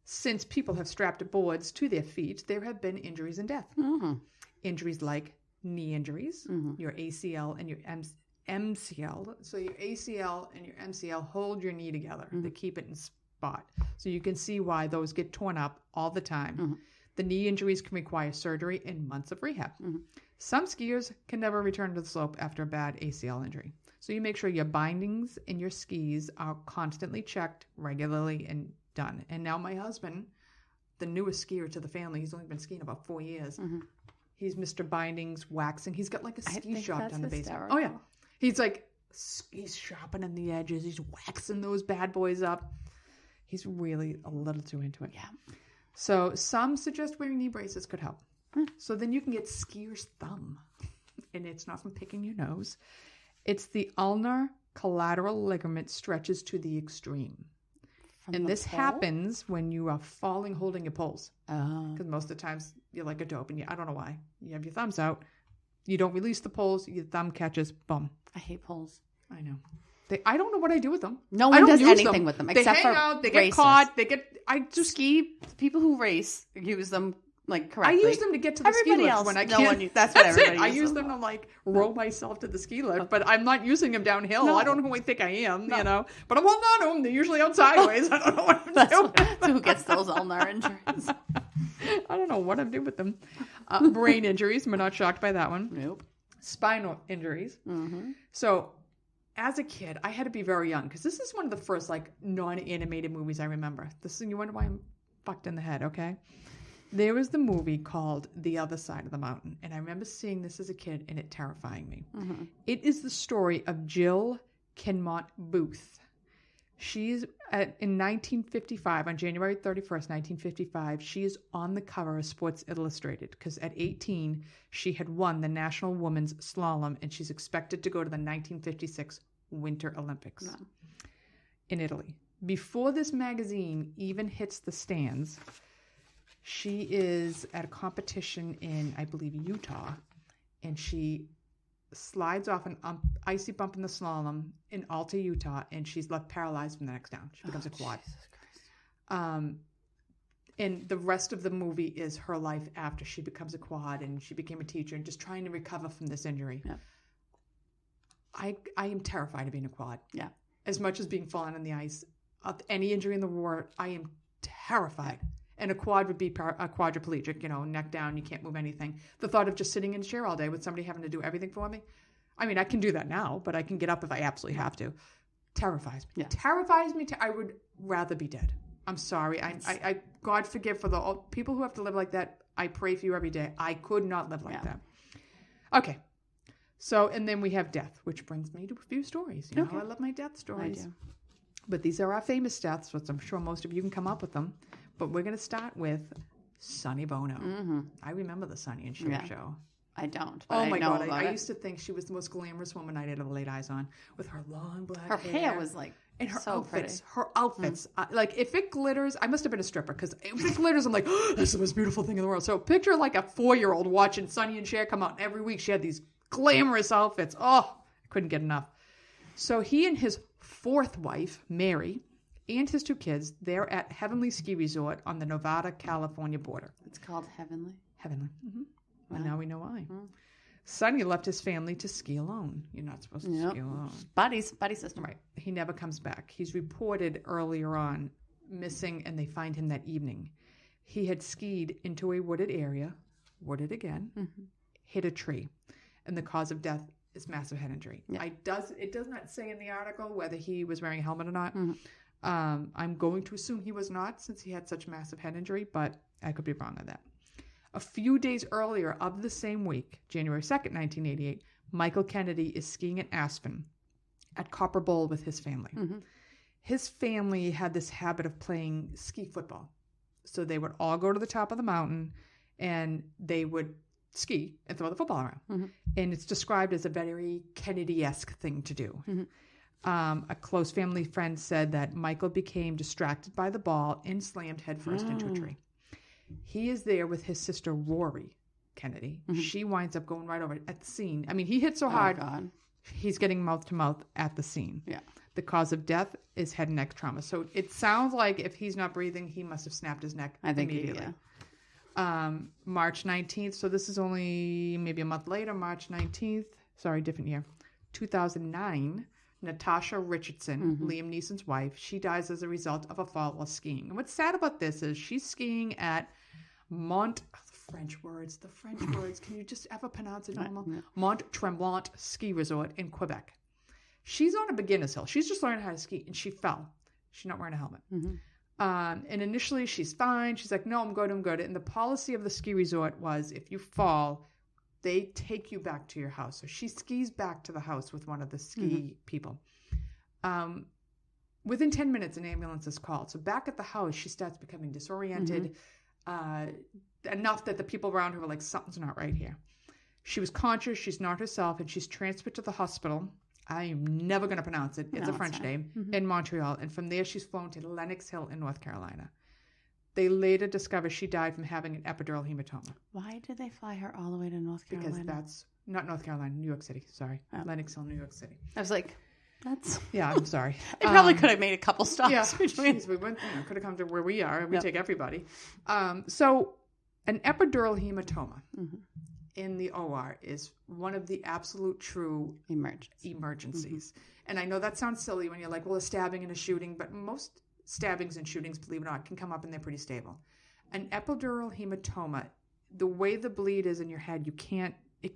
since people have strapped boards to their feet, there have been injuries and death. Injuries like knee injuries, your ACL and your MCL. So your ACL and your MCL hold your knee together. They keep it in spot. So you can see why those get torn up all the time. The knee injuries can require surgery and months of rehab. Some skiers can never return to the slope after a bad ACL injury. So you make sure your bindings and your skis are constantly checked regularly and done. And now my husband, the newest skier to the family, he's only been skiing about 4 years. He's Mr. Bindings, waxing. He's got like a ski shop down the basement. Oh, yeah. He's like, he's sharpening the edges. He's waxing those bad boys up. He's really a little too into it. Yeah. So some suggest wearing knee braces could help. So then you can get skier's thumb. And it's not from picking your nose. It's the ulnar collateral ligament stretches to the extreme. And this happens when you are falling holding your poles. Because most of the times you're like a dope and I don't know why. You have your thumbs out. You don't release the poles. Your thumb catches. Boom. I hate poles. I know. I don't know what I do with them. No one does anything with them except for they hang out. They get caught. I just ski. People who race use them like correctly. I use them to get to the ski lift when I can't. That's what everybody uses. I use them to like roll myself to the ski lift, but I'm not using them downhill. I don't know who I think I am, you know. But I'm holding on to them. They're usually out sideways. I don't know what I'm doing. So who gets those ulnar injuries? I don't know what I'm doing with them. Brain injuries. We're not shocked by that one. Nope. Spinal injuries. So as a kid, I had to be very young because this is one of the first like non-animated movies I remember. You wonder why I'm fucked in the head, okay? There was the movie called The Other Side of the Mountain, and I remember seeing this as a kid and it terrifying me. Mm-hmm. It is the story of Jill Kinmont Booth. She's in 1955, on January 31st, 1955, she is on the cover of Sports Illustrated because at 18, she had won the National Women's Slalom and she's expected to go to the 1956 Winter Olympics in Italy. Before this magazine even hits the stands, she is at a competition in, I believe, Utah, and she slides off an icy bump in the slalom in Alta, Utah, and she's left paralyzed from the next down. She becomes a quad. Jesus Christ. And the rest of the movie is her life after she becomes a quad and she became a teacher and just trying to recover from this injury. Yep. I am terrified of being a quad. Yeah. As much as being fallen on the ice. Of any injury in the world, I am terrified. And a quad would be a quadriplegic, neck down, you can't move anything. The thought of just sitting in a chair all day with somebody having to do everything for me. I mean, I can do that now, but I can get up if I absolutely have to. Terrifies me. Yeah. Terrifies me. I would rather be dead. I'm sorry. I God forgive for the people who have to live like that. I pray for you every day. I could not live like that. Okay. So, and then we have death, which brings me to a few stories. You know how I love my death stories. I do. But these are our famous deaths, which I'm sure most of you can come up with them. But we're going to start with Sonny Bono. Mm-hmm. I remember the Sonny and Cher show. I don't. But Oh my God. I I used to think she was the most glamorous woman I'd ever laid eyes on with her long black her hair. hair was like and her so outfits. pretty. Her outfits. Like if it glitters, I must have been a stripper because if it glitters, I'm like, oh, that's the most beautiful thing in the world. So picture like a 4-year-old watching Sonny and Cher come out. And every week she had these glamorous outfits. Oh, I couldn't get enough. So he and his fourth wife, Mary, and his 2 kids, they're at Heavenly Ski Resort on the Nevada-California border. It's called Heavenly. Heavenly. Mm-hmm. Wow. And now we know why. Sonny left his family to ski alone. You're not supposed to ski alone. Buddy system. Right. He never comes back. He's reported earlier on missing, and they find him that evening. He had skied into a wooded area, wooded again, hit a tree, and the cause of death is massive head injury. Yeah. It does not say in the article whether he was wearing a helmet or not. I'm going to assume he was not since he had such massive head injury, but I could be wrong on that. A few days earlier of the same week, January 2nd, 1988, Michael Kennedy is skiing in Aspen at Copper Bowl with his family. His family had this habit of playing ski football. So they would all go to the top of the mountain and they would ski and throw the football around. And it's described as a very Kennedy-esque thing to do. A close family friend said that Michael became distracted by the ball and slammed headfirst into a tree. He is there with his sister, Rory Kennedy. She winds up going right over at the scene. I mean, he hit so hard, he's getting mouth-to-mouth at the scene. Yeah. The cause of death is head and neck trauma. So it sounds like if he's not breathing, he must have snapped his neck immediately. March 19th. So this is only maybe a month later, March 19th. Sorry, different year. 2009. Natasha Richardson, Liam Neeson's wife, she dies as a result of a fall while skiing. And what's sad about this is she's skiing at the French words. Can you just ever pronounce it normal? Mont Tremblant Ski Resort in Quebec. She's on a beginner's hill. She's just learning how to ski, and she fell. She's not wearing a helmet. And initially, she's fine. She's like, no, I'm good. And the policy of the ski resort was if you fall, they take you back to your house. So she skis back to the house with one of the ski people. Within 10 minutes, an ambulance is called. So back at the house, she starts becoming disoriented enough that the people around her were like, something's not right here. She was conscious. She's not herself. And she's transferred to the hospital. I am never going to pronounce it. It's a French name in Montreal. And from there, she's flown to Lenox Hill in North Carolina. They later discovered she died from having an epidural hematoma. Why did they fly her all the way to North Carolina? Because that's not North Carolina, New York City. Sorry. Lenox Hill, New York City. I was like, that's... Yeah, I'm sorry. They probably could have made a couple stops. Yeah, geez, we went, could have come to where we are. We take everybody. So an epidural hematoma in the OR is one of the absolute true emergencies. And I know that sounds silly when you're like, well, a stabbing and a shooting, but most stabbings and shootings, believe it or not, can come up and they're pretty stable. An epidural hematoma, the way the bleed is in your head,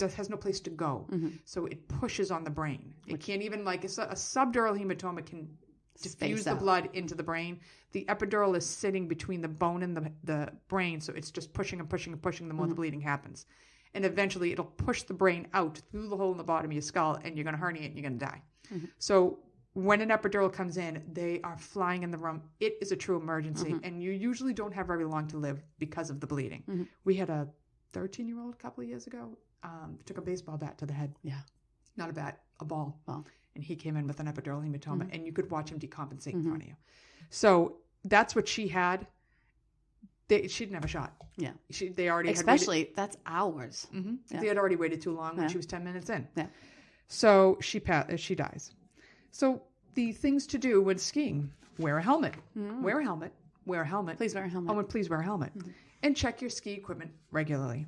has no place to go. So it pushes on the brain. It can't even, like, a subdural hematoma can diffuse the blood into the brain. The epidural is sitting between the bone and the brain, so it's just pushing and pushing and pushing the more the bleeding happens. And eventually it'll push the brain out through the hole in the bottom of your skull, and you're going to herniate and you're going to die. So when an epidural comes in, they are flying in the room. It is a true emergency, and you usually don't have very long to live because of the bleeding. We had a 13-year-old a couple of years ago, took a baseball bat to the head. Yeah. Not a bat, a ball. And he came in with an epidural hematoma, and you could watch him decompensate in front of you. So that's what she had. She didn't have a shot. Yeah. They already Especially, had waited. that's hours. Yeah. They had already waited too long when she was 10 minutes in. Yeah. So she dies. So the things to do when skiing: wear a helmet. Wear a helmet. Wear a helmet. Please wear a helmet. Oh, and please wear a helmet. And check your ski equipment regularly.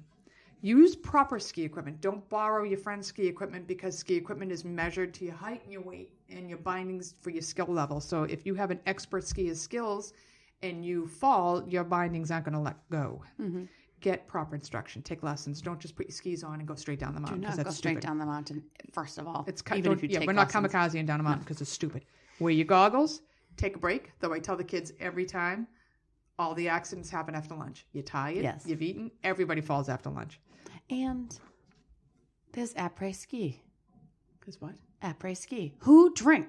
Use proper ski equipment. Don't borrow your friend's ski equipment, because ski equipment is measured to your height and your weight and your bindings for your skill level. So if you have an expert skier's skills and you fall, your bindings aren't going to let go. Get proper instruction. Take lessons. Don't just put your skis on and go straight down the mountain. Do not go straight down the mountain, first of all. Even if you take we're not kamikazing down a mountain because it's stupid. Wear your goggles. Take a break. Though I tell the kids every time, all the accidents happen after lunch. You're tired. You've eaten. Everybody falls after lunch. And there's après-ski. Because what? Après-ski. Who drink?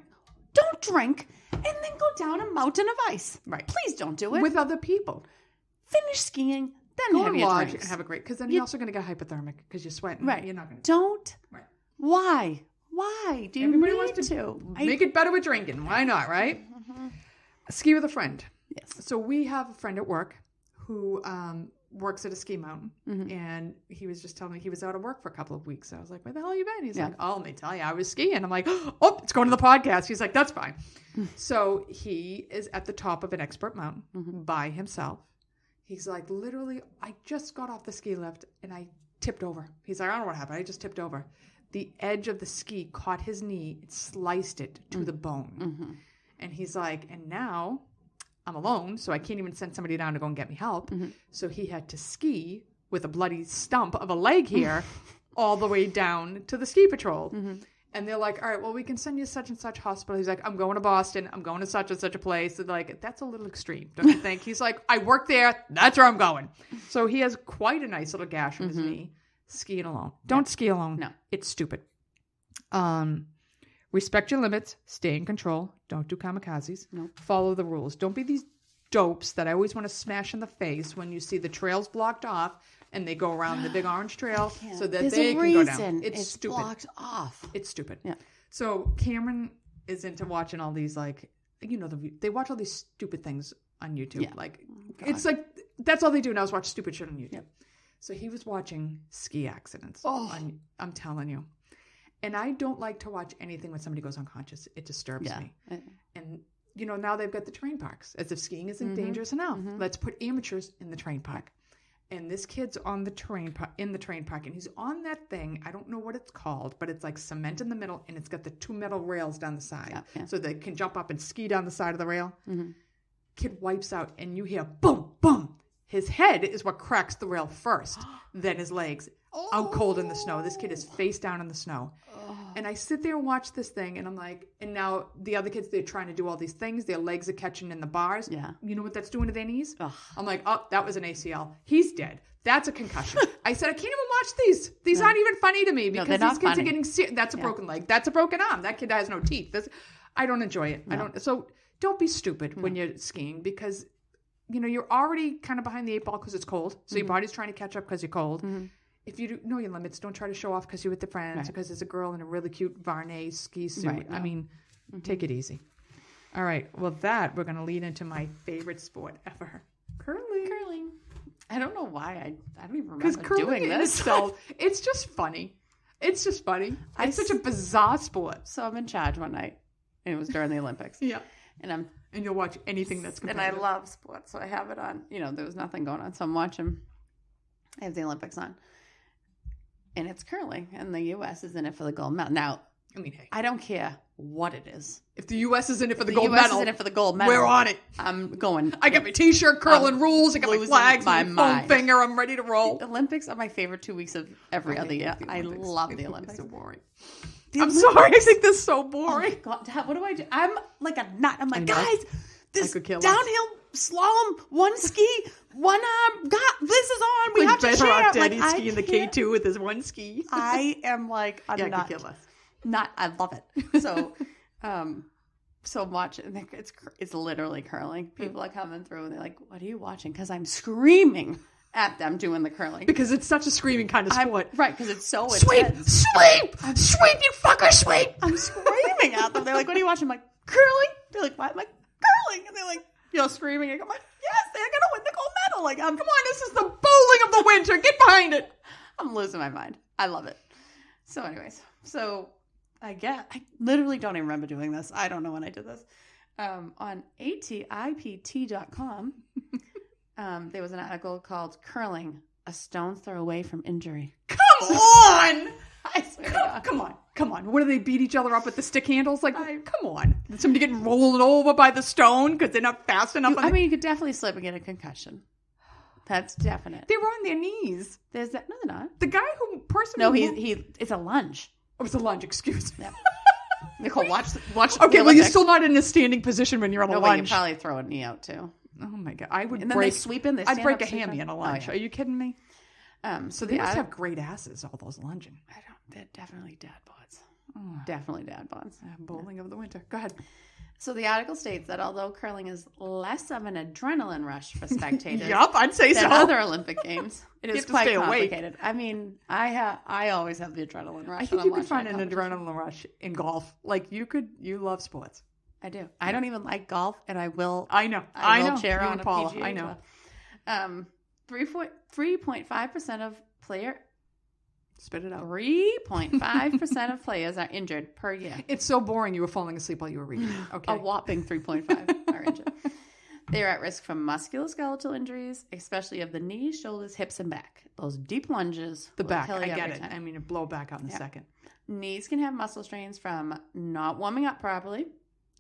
Don't drink and then go down a mountain of ice. Right. Please don't do it. With other people. Finish skiing, then go have to your lodge drinks. and have a great, because then you're also going to get hypothermic because you're sweating. Right. You're not going to. Don't. Right. Why? Why do you Everybody need wants to? Make it better with drinking. Why not, right? Ski with a friend. Yes. So we have a friend at work who works at a ski mountain, and he was just telling me he was out of work for a couple of weeks. I was like, where the hell you been? He's like, oh, let me tell you, I was skiing. I'm like, oh, it's going to the podcast. He's like, that's fine. So he is at the top of an expert mountain by himself. He's like, literally, I just got off the ski lift and I tipped over. He's like, I don't know what happened. I just tipped over. The edge of the ski caught his knee. It sliced it to the bone. And he's like, and now I'm alone, so I can't even send somebody down to go and get me help. So he had to ski with a bloody stump of a leg here all the way down to the ski patrol. And they're like, all right, well, we can send you to such and such hospital. He's like, I'm going to Boston. I'm going to such and such a place. And they're like, that's a little extreme, don't you think? He's like, I work there. That's where I'm going. So he has quite a nice little gash on his knee, skiing alone. Don't ski alone. No. It's stupid. Respect your limits. Stay in control. Don't do kamikazes. Nope. Follow the rules. Don't be these dopes that I always want to smash in the face when you see the trails blocked off and they go around the big orange trail so that they can go down. It's stupid. Blocked off. It's stupid. Yeah. So Cameron is into watching all these, like, you know, they watch all these stupid things on YouTube. Yeah. Like, it's like, that's all they do now is watch stupid shit on YouTube. Yep. So he was watching ski accidents. Oh. I'm telling you. And I don't like to watch anything when somebody goes unconscious. It disturbs me. And, you know, now they've got the terrain parks. As if skiing isn't dangerous enough. Let's put amateurs in the terrain park. And this kid's on the terrain in the terrain park, and he's on that thing. I don't know what it's called, but it's like cement in the middle, and it's got the 2 metal rails down the side, so they can jump up and ski down the side of the rail. Kid wipes out, and you hear boom, boom. His head is what cracks the rail first, then his legs. Out cold in the snow. This kid is face down in the snow. And I sit there and watch this thing, and I'm like, and now the other kids, they're trying to do all these things. Their legs are catching in the bars. Yeah. You know what that's doing to their knees? I'm like, oh, that was an ACL. He's dead. That's a concussion. I said, I can't even watch these. These aren't even funny to me because these kids are getting serious. That's a broken leg. That's a broken arm. That kid has no teeth. I don't enjoy it. No. So don't be stupid when you're skiing because, you know, you're already kind of behind the 8 ball because it's cold. So your body's trying to catch up because you're cold. If you know your limits, don't try to show off because you're with the friends, because there's a girl in a really cute Varney ski suit. Right, no. I mean, take it easy. All right. Well, we're going to lead into my favorite sport ever. Curling. I don't know why. I don't even Because remember curling doing in this. itself, it's just funny. It's such a bizarre sport. So I'm in charge one night, and it was during the Olympics. Yeah. And you'll watch anything that's competitive. And I love sports, so I have it on. You know, there was nothing going on, so I'm watching. I have the Olympics on. And it's curling, and the U.S. is in it for the gold medal. Now, I mean, hey. I don't care what it is. If the U.S. is in it for the gold gold medal. is in it for the gold medal. We're on it. I'm going. I got my T-shirt, curling rules. I got my flags, my foam finger. I'm ready to roll. The Olympics are my favorite 2 weeks of every other year. I love the Olympics. So boring. I'm sorry. I think this is so boring. Oh God, Dad, what do I do? I'm like a nut. I'm like, guys, this downhill slalom, one ski, one arm. God, this is on. We have to share. Daddy's skiing the K2 with his one ski. I am like a nut. Could kill us. I love it. So, so much. And it's literally curling. People are coming through and they're like, "What are you watching?" Because I'm screaming at them doing the curling. Because it's such a screaming kind of sport. Right, because it's so sweep, intense. Sweep! Sweep, you fucker, sweep! I'm screaming at them. They're like, "What are you watching?" I'm like, "Curling." They're like, "What?" I'm like, "Curling." And they're like, screaming. I'm like, "Yes, they're going to win the gold medal." Like, come on, this is the bowling of the winter. Get behind it. I'm losing my mind. I love it. So anyways, I literally don't even remember doing this. I don't know when I did this. On ATIPT.com, there was an article called "Curling: A Stone's Throw Away from Injury." Come on! I swear to God. Come on. What do they beat each other up with the stick handles? Like, come on. Did somebody get rolled over by the stone because they're not fast enough? You could definitely slip and get a concussion. That's definite. They were on their knees. There's that. No, they're not. The guy it's a lunge. Oh, it's a lunge. Excuse me. Yeah. Nicole, watch. Okay, well, you're still not in a standing position when you're on a lunge. You probably throw a knee out too. Oh my God, I would. And then they sweep in. I'd break a hammy in a lunge. Oh, yeah. Are you kidding me? So they must have great asses. All those lunging. They're definitely dad bods. Oh. Definitely dad bods. Bowling of the winter. Go ahead. So the article states that although curling is less of an adrenaline rush for spectators, I'd say than other Olympic games, it is quite complicated. Awake. I mean, I always have the adrenaline rush. I think you could find an adrenaline rush in golf. Like you love sports. I do. I don't even like golf, and I will. I know. I will chair on a Paula. PGA. I know. 3.5% of player. Spit it out. 3.5% of players are injured per year. It's so boring. You were falling asleep while you were reading. Okay. A whopping 3.5 are injured. They are at risk from musculoskeletal injuries, especially of the knees, shoulders, hips, and back. Those deep lunges. The back. I get it. Time. I mean, it blow back out in a second. Knees can have muscle strains from not warming up properly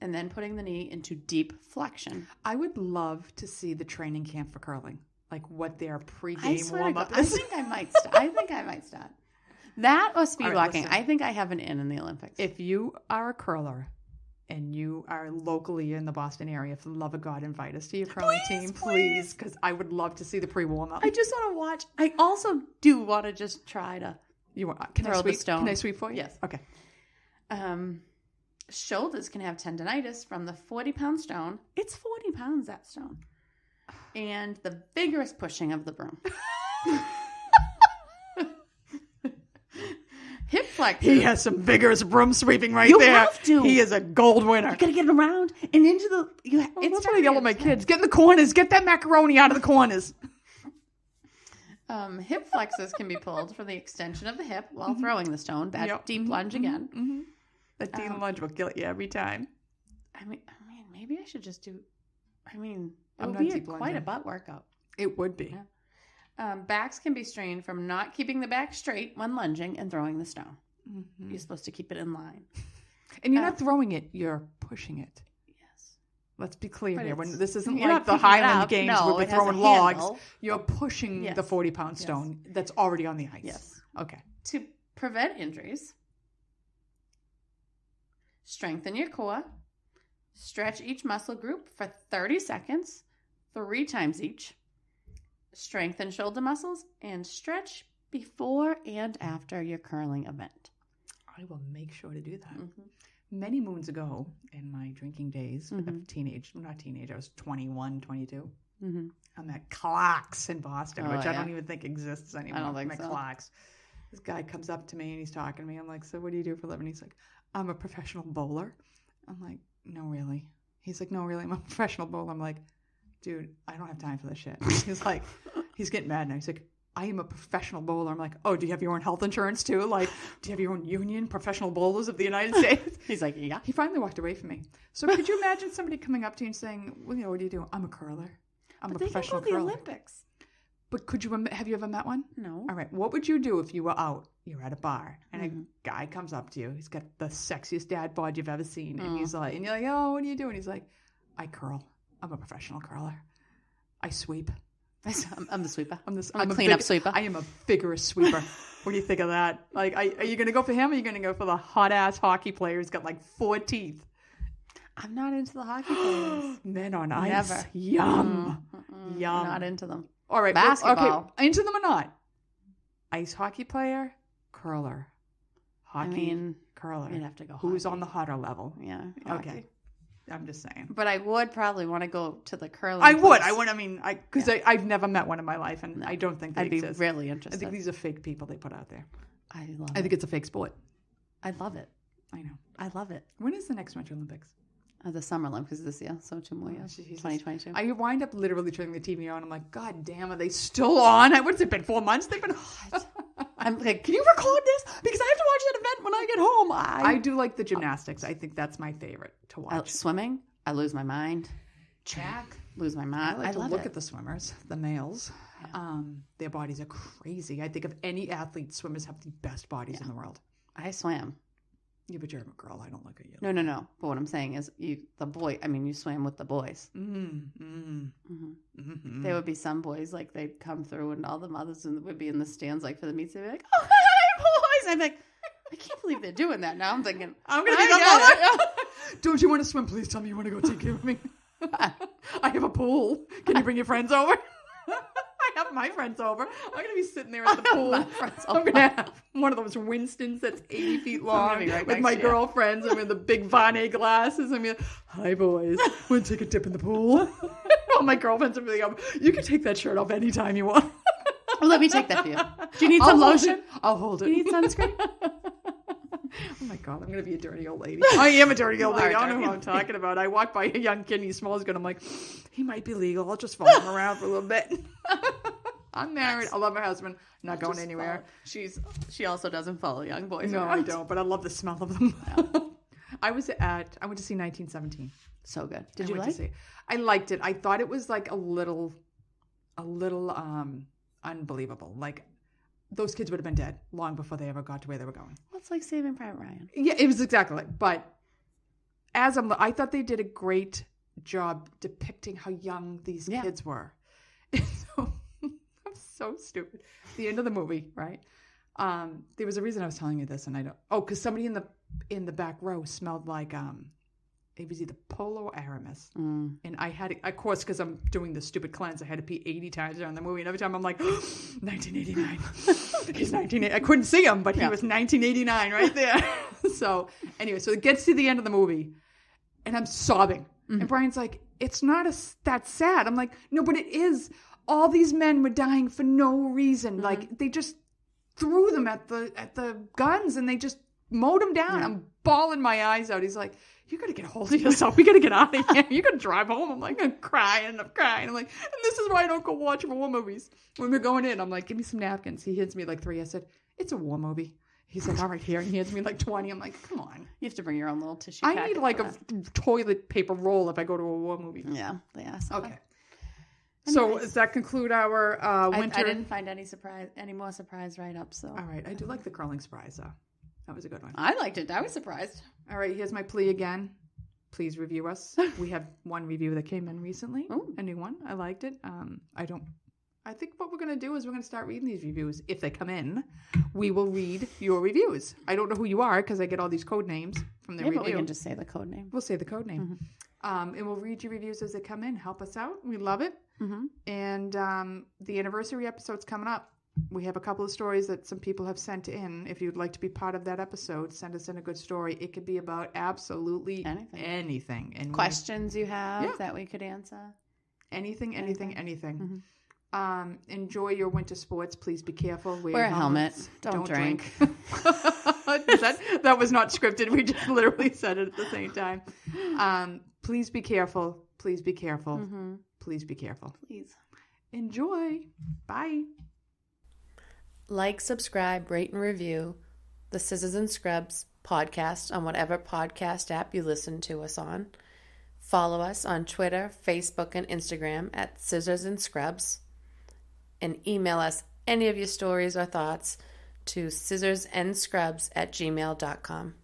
and then putting the knee into deep flexion. I would love to see the training camp for curling. Like what their pre-game warm-up is. I think I might start. That or speed walking. Listen. I think I have an in the Olympics. If you are a curler and you are locally in the Boston area, for the love of God, invite us to your curling team, please, because I would love to see the pre-warm-up. I just want to watch. I also do want to just try to throw the stone. Can I sweep for you? Yes. Okay. Shoulders can have tendonitis from the 40-pound stone. It's 40 pounds, that stone. And the vigorous pushing of the broom. Hip flexors. He has some vigorous broom sweeping there. You have to. He is a gold winner. You got to get around and into the... That's what I yell at my kids. Get in the corners. Get that macaroni out of the corners. Hip flexors can be pulled for the extension of the hip while throwing the stone. That deep lunge again. Mm-hmm. That deep lunge will kill you every time. I mean, maybe I should just do... it would be quite a butt workout. It would be. Yeah. Backs can be strained from not keeping the back straight when lunging and throwing the stone. Mm-hmm. You're supposed to keep it in line. And you're not throwing it, you're pushing it. Yes. Let's be clear here. When this isn't like the Highland Games where we're throwing logs. You're pushing the 40-pound stone that's already on the ice. Yes. Okay. To prevent injuries, strengthen your core. Stretch each muscle group for 30 seconds, 3 times each. Strengthen shoulder muscles and stretch before and after your curling event. I will make sure to do that. Mm-hmm. Many moons ago in my drinking days, I was 21, 22. Mm-hmm. I'm at Clark's in Boston, which I don't even think exists anymore. I don't think so. Clark's. This guy comes up to me and he's talking to me. I'm like, so what do you do for a living? He's like, I'm a professional bowler. I'm like, no, really? He's like, no, really, I'm a professional bowler. I'm like, dude, I don't have time for this shit. He's like, he's getting mad now. He's like, I am a professional bowler. I'm like, oh, do you have your own health insurance too? Like, do you have your own union, Professional Bowlers of the United States? He's like, yeah. He finally walked away from me. So could you imagine somebody coming up to you and saying, well, what do you do? I'm a curler. I'm a professional curler. The Olympics. But have you ever met one? No. All right. What would you do if you were out, you're at a bar, and a guy comes up to you. He's got the sexiest dad bod you've ever seen. And he's like, and you're like, oh, what are you doing? He's like, I curl. I'm a professional curler. I sweep. I'm the sweeper. I'm a cleanup sweeper. I am a vigorous sweeper. What do you think of that? Like, are you going to go for him, or are you going to go for the hot-ass hockey player who's got like 4 teeth? I'm not into the hockey players. Men on ice. Never. Yum. Yum. I'm not into them. All right. Basketball. Okay. Into them or not? Ice hockey player, curler. Hockey, curler. You'd have to go Who's hockey. on the hotter level? Yeah. Okay. Hockey. I'm just saying. But I would probably want to go to the curling. I would. place. I mean, because I've never met one in my life, and I don't think they I'd exist. be really interested. I think these are fake people they put out there. I think it's a fake sport. I love it. I know. I love it. When is the next Winter Olympics? The Summer Olympics this year, so 2 more years. 2022. I wind up literally turning the TV on. I'm like, God damn, are they still on? What's it been, 4 months? They've been hot. I'm like, can you record this? Because I have to watch that event when I get home. I do like the gymnastics. I think that's my favorite to watch. Swimming, I lose my mind. Track, lose my mind. I like to look at the swimmers, the males. Yeah. Their bodies are crazy. I think of any athlete, swimmers have the best bodies in the world. I swam. Yeah, but you're a girl. I don't look at you. No. But what I'm saying is, you swam with the boys. There would be some boys, like, they'd come through and all the mothers would be in the stands, like, for the meets. They'd be like, oh, hi, boys. I'm like, I can't believe they're doing that now. I'm thinking, I'm going to be the mother. Don't you want to swim? Please tell me you want to go take care of me. I have a pool. Can you bring your friends over? I have my friends over. I'm going to be sitting there at the pool. I'm going to have one of those Winstons that's 80 feet long with my girlfriends. I'm in the big Varney glasses. I'm like, hi, boys. Want to take a dip in the pool? All my girlfriends are like, you can take that shirt off anytime you want. Well, let me take that for you. Do you need some lotion? I'll hold it. Do you need sunscreen? Oh my God, I'm going to be a dirty old lady. I am a dirty old lady. I don't know what I'm talking about. I walk by a young kid and he smells good. I'm like, he might be legal. I'll just follow him around for a little bit. I'm married. I love my husband. Not going anywhere. She also doesn't follow young boys. No, I don't, but I love the smell of them. Yeah. I went to see 1917. So good. Did you like it? I liked it. I thought it was like a little unbelievable. Like, those kids would have been dead long before they ever got to where they were going. Well, it's like Saving Private Ryan. Yeah, it was exactly like. But I thought they did a great job depicting how young these kids were. So, I'm so stupid. The end of the movie, right? There was a reason I was telling you this, and I don't. Oh, because somebody in the back row smelled like it was either Polo or Aramis. And I had, of course, because I'm doing the stupid cleanse, I had to pee 80 times during the movie. And every time I'm like, 1989. He's 1980. I couldn't see him, but he was 1989 right there. So anyway, so it gets to the end of the movie and I'm sobbing. And Brian's like, it's not that sad. I'm like, no, but it is. All these men were dying for no reason. Like, they just threw them at the guns and they just mowed them down. I'm bawling my eyes out. He's like, you got to get a hold of yourself. We got to get out of here. You got to drive home. I'm like, I'm crying. I'm like, and this is why I don't go watch war movies. When we're going in, I'm like, give me some napkins. He hands me like 3. I said, it's a war movie. He's like, all right, here. And he hands me like 20. I'm like, come on. You have to bring your own little tissue I need like a toilet paper roll if I go to a war movie. Yeah. Okay. So does that conclude our winter? I didn't find any more surprise write-ups. So. All right. I do like the curling surprise, though. That was a good one. I liked it. I was surprised. All right. Here's my plea again. Please review us. We have one review that came in recently. Ooh. A new one. I liked it. I think what we're going to do is we're going to start reading these reviews. If they come in, we will read your reviews. I don't know who you are because I get all these code names from the review. But we can just say the code name. We'll say the code name. Mm-hmm. And we'll read your reviews as they come in. Help us out. We love it. Mm-hmm. And the anniversary episode's coming up. We have a couple of stories that some people have sent in. If you'd like to be part of that episode, send us in a good story. It could be about absolutely anything. And questions you have that we could answer. Anything. Mm-hmm. Enjoy your winter sports. Please be careful. Wear a helmet. Don't drink. That was not scripted. We just literally said it at the same time. Please be careful. Please be careful. Mm-hmm. Please be careful. Please. Enjoy. Bye. Like, subscribe, rate, and review the Scissors and Scrubs podcast on whatever podcast app you listen to us on. Follow us on Twitter, Facebook, and Instagram at Scissors and Scrubs. and email us any of your stories or thoughts to scissorsnscrubs@gmail.com.